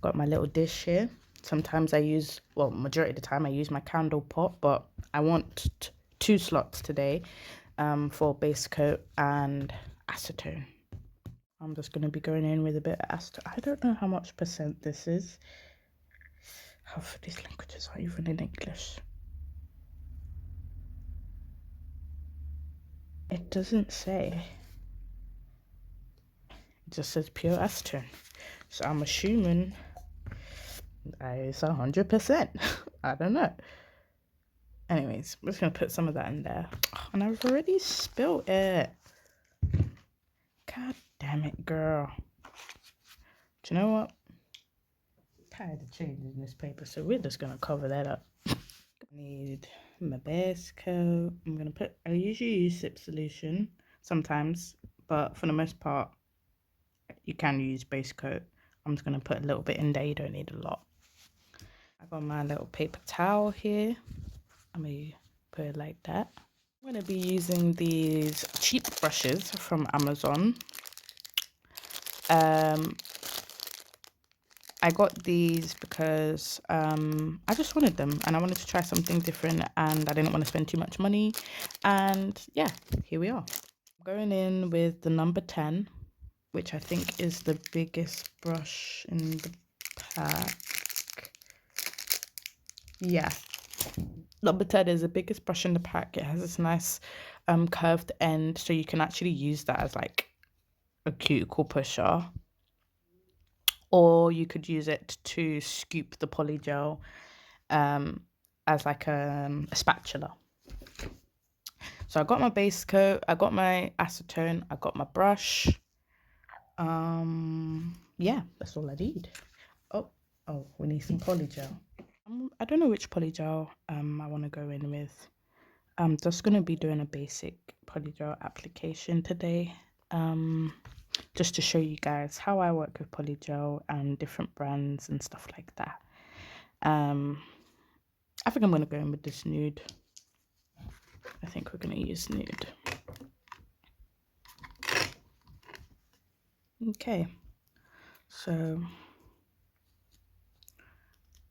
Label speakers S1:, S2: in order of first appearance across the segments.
S1: Got my little dish here. Sometimes I use, well, majority of the time I use my candle pot, but I want 2 slots today for base coat and acetone. I'm just going to be going in with a bit of acetone. I don't know how much percent this is. Half of these languages are even in English. It doesn't say. It just says pure acetone. So I'm assuming it's 100%. I don't know. Anyways, I'm just going to put some of that in there. Oh, and I've already spilled it. God damn it, girl. Do you know what? Tired of changing this paper, so we're just going to cover that up. Need my base coat. I usually use SIP solution sometimes, but for the most part, you can use base coat. I'm just going to put a little bit in there. You don't need a lot. I got my little paper towel here. I'm going to put it like that. I'm going to be using these cheap brushes from Amazon. I got these because I just wanted them and I wanted to try something different and I didn't want to spend too much money. And yeah, here we are. I'm going in with the number 10, which I think is the biggest brush in the pack. Yeah, number 10 is the biggest brush in the pack. It has this nice curved end, so you can actually use that as like a cuticle pusher. Or you could use it to scoop the polygel as like a spatula. So I got my base coat, I got my acetone, I got my brush. Yeah, that's all I need. Oh, we need some polygel. I don't know which polygel I want to go in with. I'm just going to be doing a basic polygel application today. Just to show you guys how I work with polygel and different brands and stuff like that. I think I'm going to go in with this nude. I think we're going to use nude. Okay, so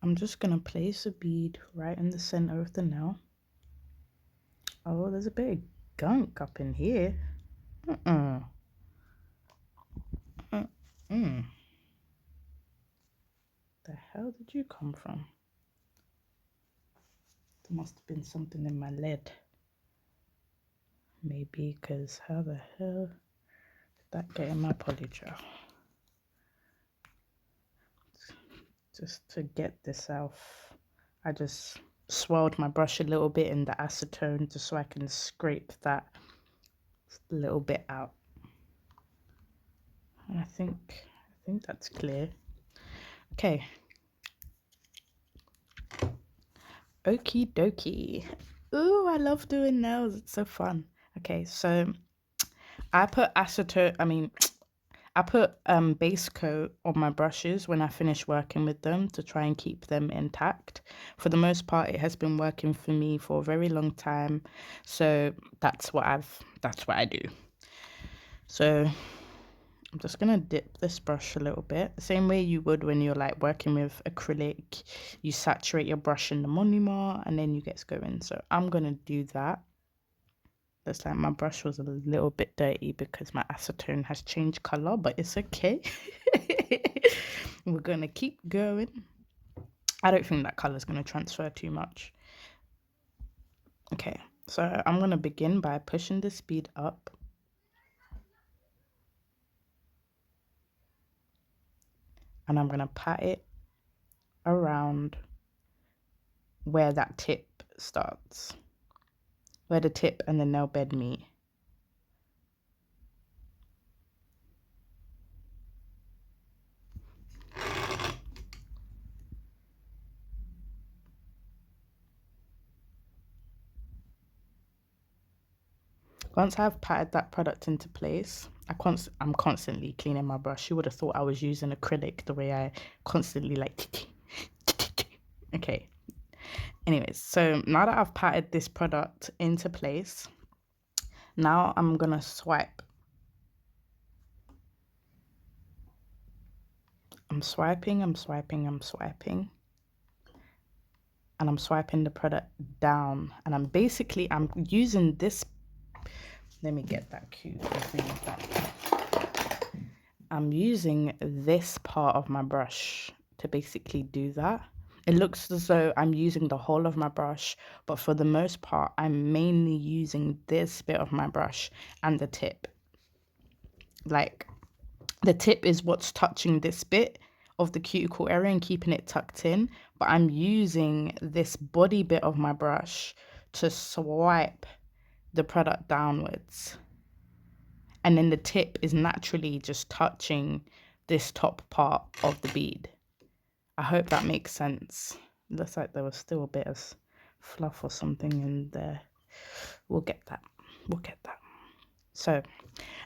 S1: I'm just going to place a bead right in the center of the nail. Oh, there's a bit of gunk up in here. The hell did you come from? There must have been something in my lid. Maybe, because how the hell did that get in my polygel? Just to get this off, I just swirled my brush a little bit in the acetone just so I can scrape that little bit out. And I think that's clear. Okay. Okie dokie. Ooh, I love doing nails. It's so fun. Okay, so I put base coat on my brushes when I finish working with them to try and keep them intact. For the most part, it has been working for me for a very long time. So that's what I do. So I'm just gonna dip this brush a little bit, the same way you would when you're like working with acrylic. You saturate your brush in the monomer and then you get going. So I'm gonna do that. Looks like my brush was a little bit dirty because my acetone has changed color, but it's okay. We're gonna keep going. I don't think that color is gonna transfer too much. Okay, so I'm gonna begin by pushing the speed up. And I'm gonna pat it around where that tip starts, where the tip and the nail bed meet. Once I've patted that product into place, I'm constantly cleaning my brush. You would have thought I was using acrylic the way I constantly like. Okay. Anyways, so now that I've patted this product into place, now I'm gonna swipe I'm swiping, I'm swiping, I'm swiping. And I'm swiping the product down. And I'm using this. Let me get that cute. I'm using this part of my brush to basically do that. It looks as though I'm using the whole of my brush, but for the most part, I'm mainly using this bit of my brush and the tip. Like, the tip is what's touching this bit of the cuticle area and keeping it tucked in, but I'm using this body bit of my brush to swipe the product downwards. And then the tip is naturally just touching this top part of the bead. I hope that makes sense. Looks like there was still a bit of fluff or something in there. We'll get that. We'll get that. So,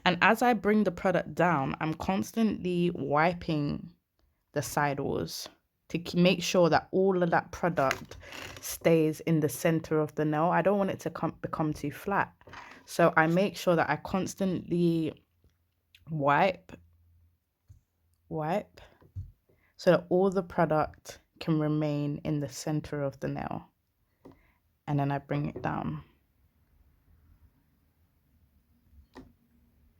S1: and as I bring the product down, I'm constantly wiping the sidewalls to make sure that all of that product stays in the center of the nail. I don't want it to become too flat. So I make sure that I constantly wipe, so that all the product can remain in the center of the nail. And then I bring it down.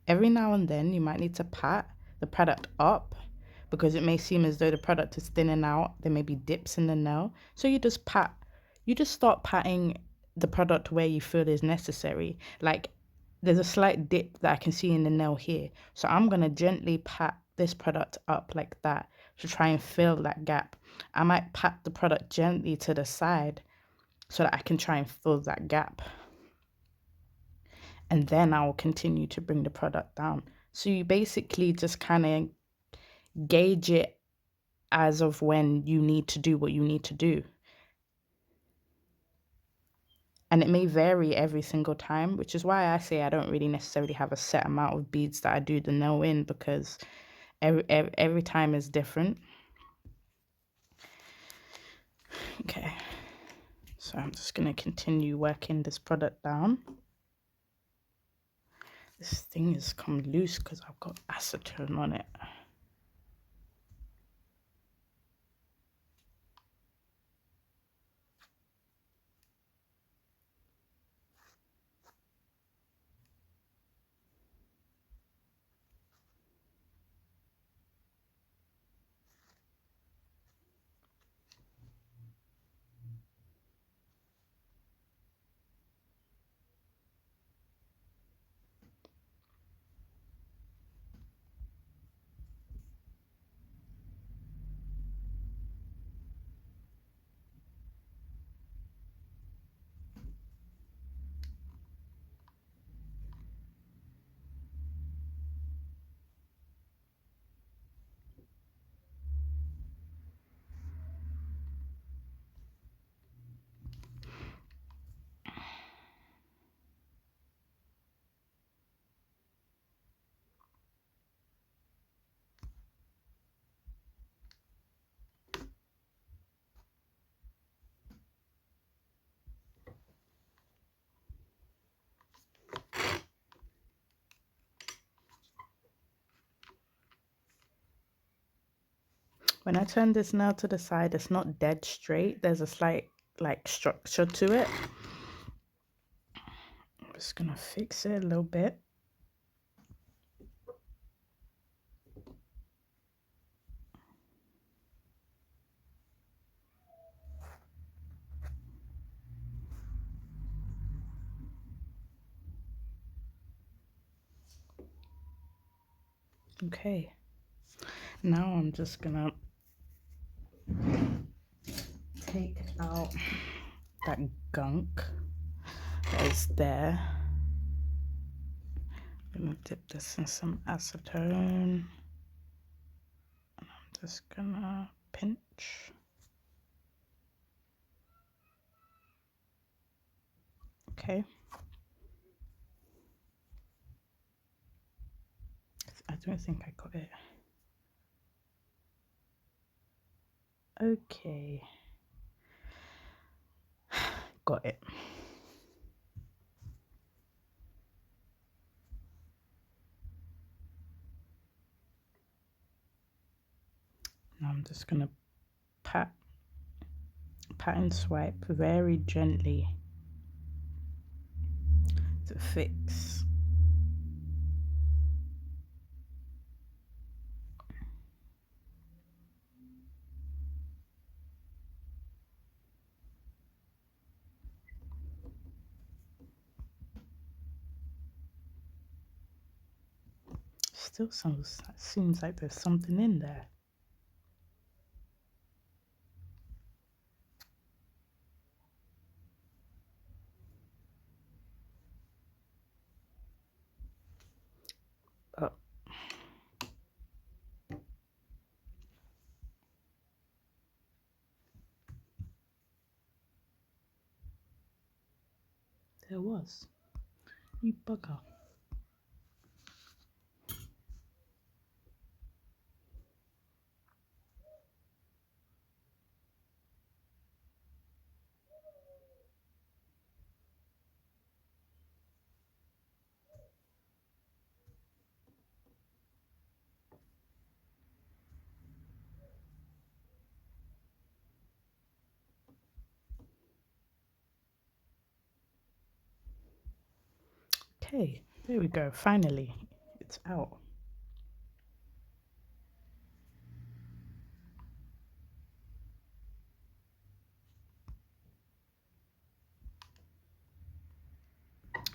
S1: Every now and then you might need to pat the product up because it may seem as though the product is thinning out. There may be dips in the nail. So you just start patting the product where you feel is necessary. Like, there's a slight dip that I can see in the nail here. So I'm going to gently pat this product up like that to try and fill that gap. I might pat the product gently to the side so that I can try and fill that gap. And then I will continue to bring the product down. So you basically just kind of gauge it as of when you need to do what you need to do. And it may vary every single time, which is why I say I don't really necessarily have a set amount of beads that I do the nail in, because every time is different. Okay, so I'm just going to continue working this product down. This thing has come loose because I've got acetone on it. When I turn this nail to the side, it's not dead straight. There's a slight structure to it. I'm just gonna fix it a little bit. Okay, now I'm just gonna take out that gunk that is there. I'm gonna dip this in some acetone. I'm just gonna pinch. Okay. I don't think I got it. Okay. Got it. Now I'm just gonna pat and swipe very gently to fix. Still seems like there's something in there. Oh. There was. You bugger. Okay, there we go. Finally, it's out.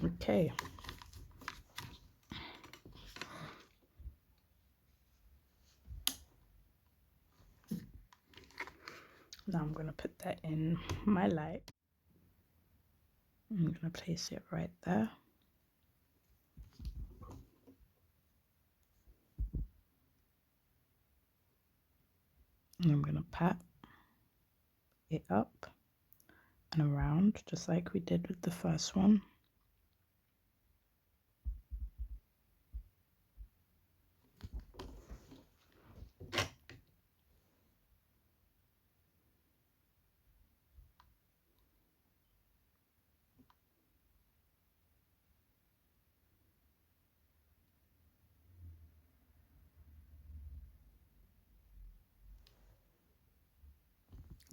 S1: Okay. Now I'm going to put that in my light. I'm going to place it right there. And I'm going to pat it up and around, just like we did with the first one.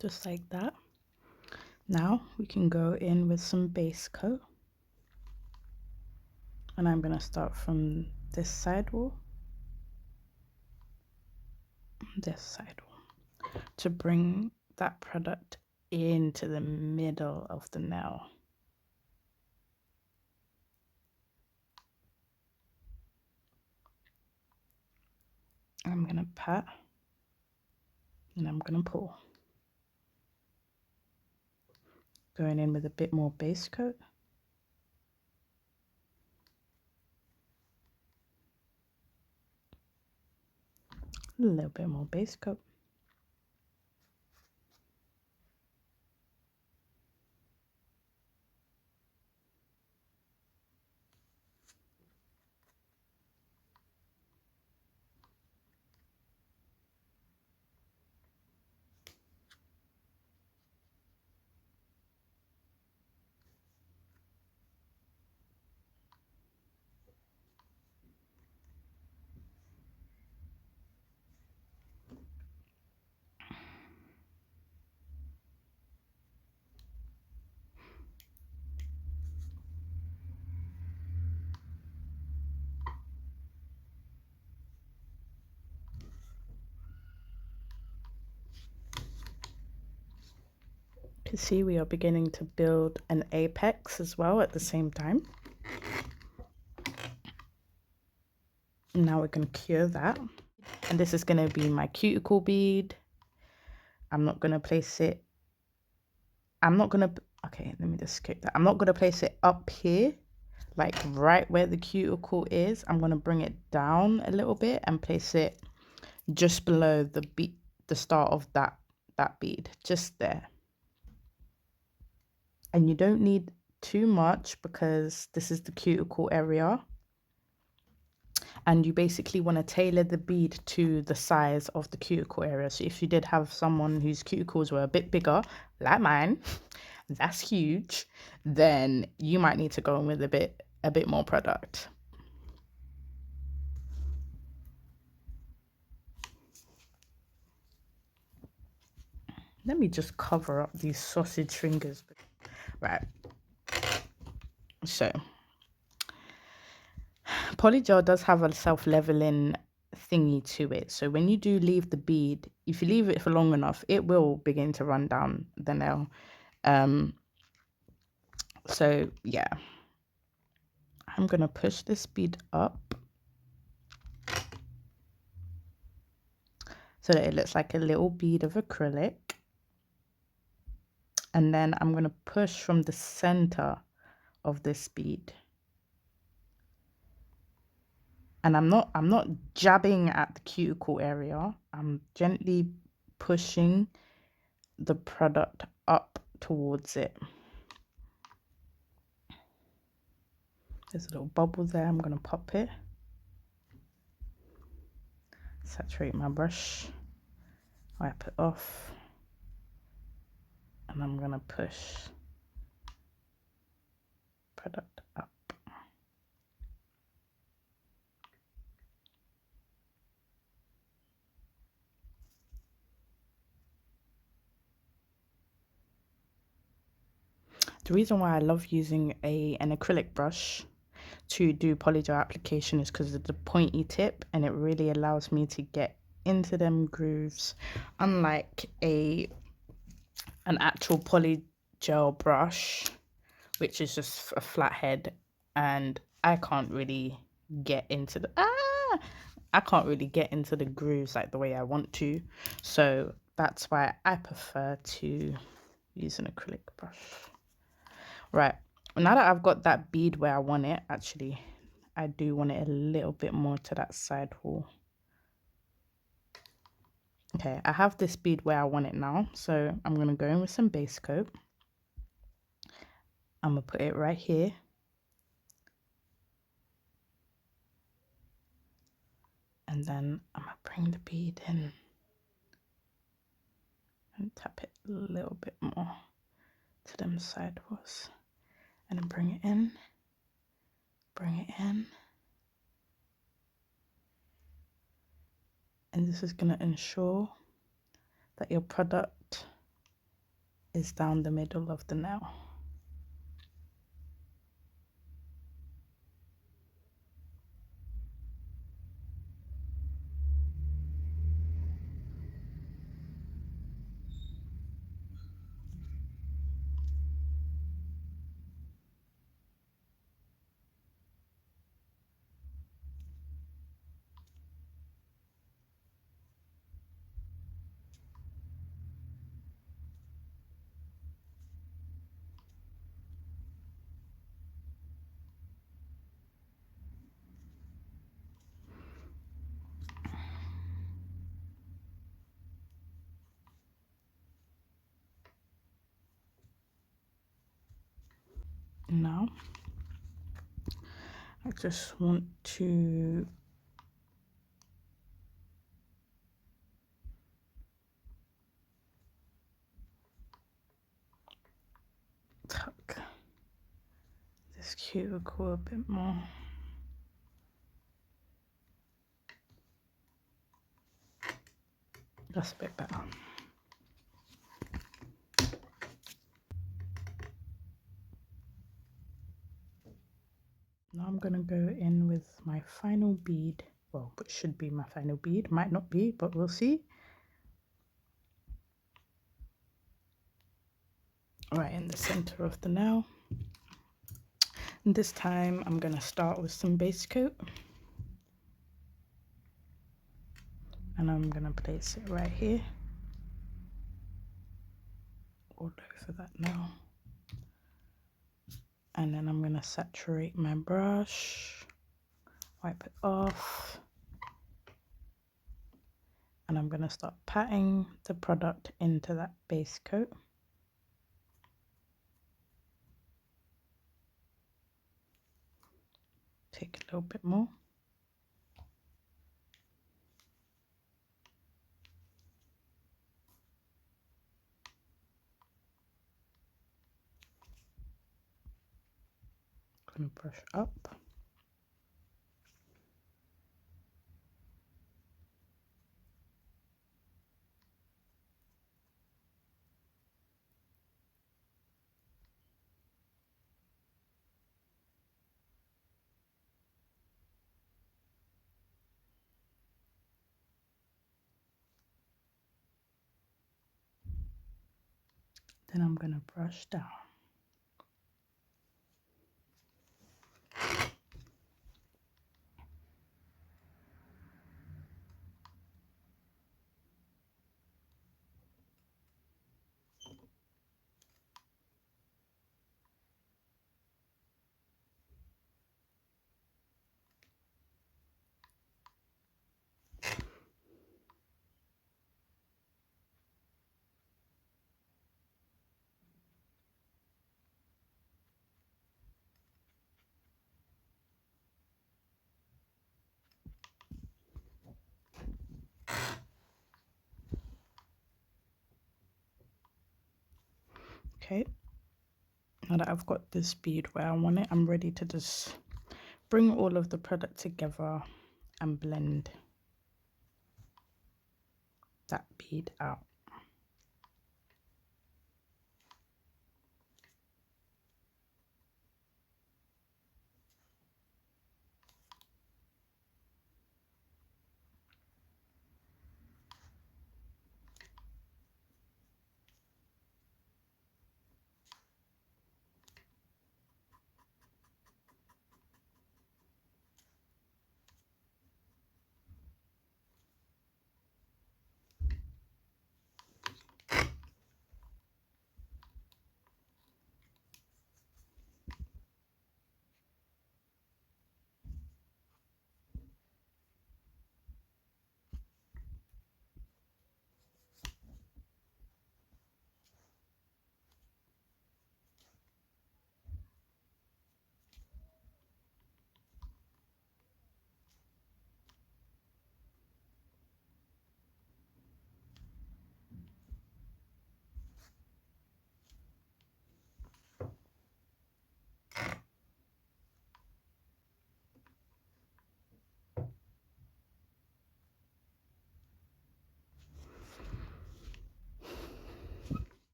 S1: Just like that. Now we can go in with some base coat. And I'm going to start from this side wall, to bring that product into the middle of the nail. I'm going to pat and I'm going to pull. Going in with a bit more base coat. A little bit more base coat. You can see we are beginning to build an apex as well at the same time. Now we're going to cure that. And this is going to be my cuticle bead. I'm not going to place it. Okay, let me just skip that. I'm not going to place it up here, like right where the cuticle is. I'm going to bring it down a little bit and place it just below the start of that bead, just there. And you don't need too much because this is the cuticle area. And you basically want to tailor the bead to the size of the cuticle area. So if you did have someone whose cuticles were a bit bigger, like mine, that's huge, then you might need to go in with a bit more product. Let me just cover up these sausage fingers. Right. So, Polygel does have a self-leveling thingy to it. So when you do leave the bead, if you leave it for long enough, it will begin to run down the nail. So yeah, I'm going to push this bead up so that it looks like a little bead of acrylic. And then I'm going to push from the center of this bead. And I'm not jabbing at the cuticle area. I'm gently pushing the product up towards it. There's a little bubble there. I'm going to pop it. Saturate my brush. Wipe it off. And I'm going to push product up. The reason why I love using an acrylic brush to do polygel application is because of the pointy tip, and it really allows me to get into them grooves, unlike an actual polygel brush, which is just a flat head, and I can't really get into the grooves like the way I want to. So that's why I prefer to use an acrylic brush. Right, now that I've got that bead where I want it, actually I do want it a little bit more to that side wall. Okay, I have this bead where I want it now, so I'm going to go in with some base coat. I'm going to put it right here. And then I'm going to bring the bead in and tap it a little bit more to them side walls. And then bring it in, and this is going to ensure that your product is down the middle of the nail. Now, I just want to tuck this cuticle a bit more. That's a bit better. Now I'm going to go in with my final bead. Well, it should be my final bead. Might not be, but we'll see. Right in the center of the nail. And this time I'm going to start with some base coat. And I'm going to place it right here. All over that nail. And then I'm going to saturate my brush. Wipe it off. And I'm going to start patting the product into that base coat. Take a little bit more. Going to brush up. Then I'm gonna brush down. Okay, now that I've got this bead where I want it, I'm ready to just bring all of the product together and blend that bead out.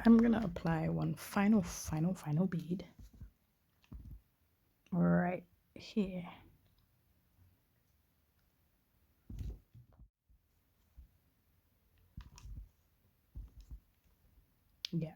S1: I'm gonna apply one final bead right here. Yeah.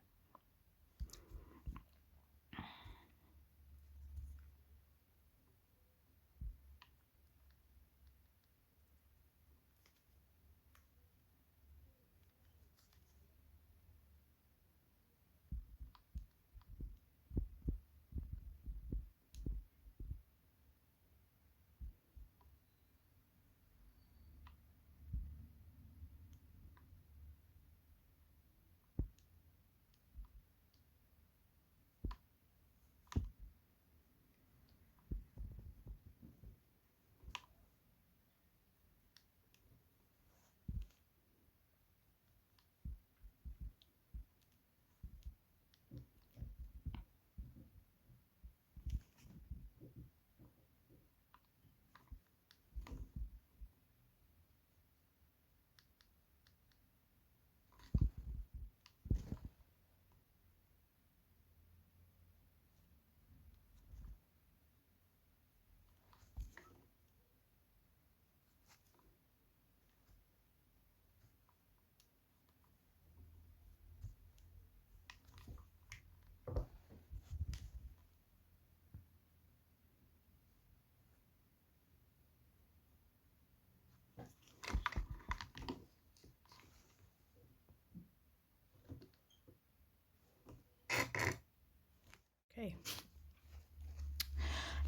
S1: Okay.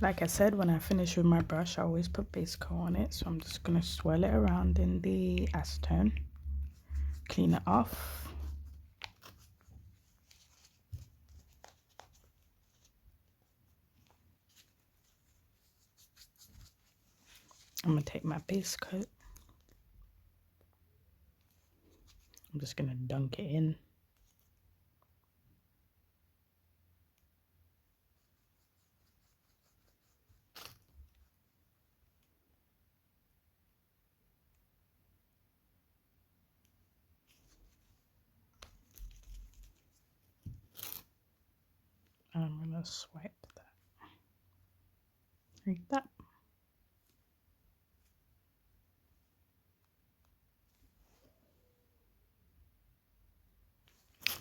S1: Like I said, when I finish with my brush, I always put base coat on it. So I'm just gonna swirl it around in the acetone, clean it off. I'm gonna take my base coat. I'm just gonna dunk it in. And I'm gonna swipe that like that.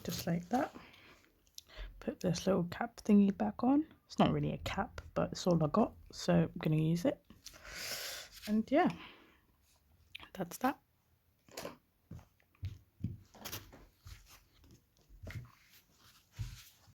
S1: just like that. Put this little cap thingy back on. It's not really a cap, but it's all I got, so I'm gonna use it. And yeah, that's that.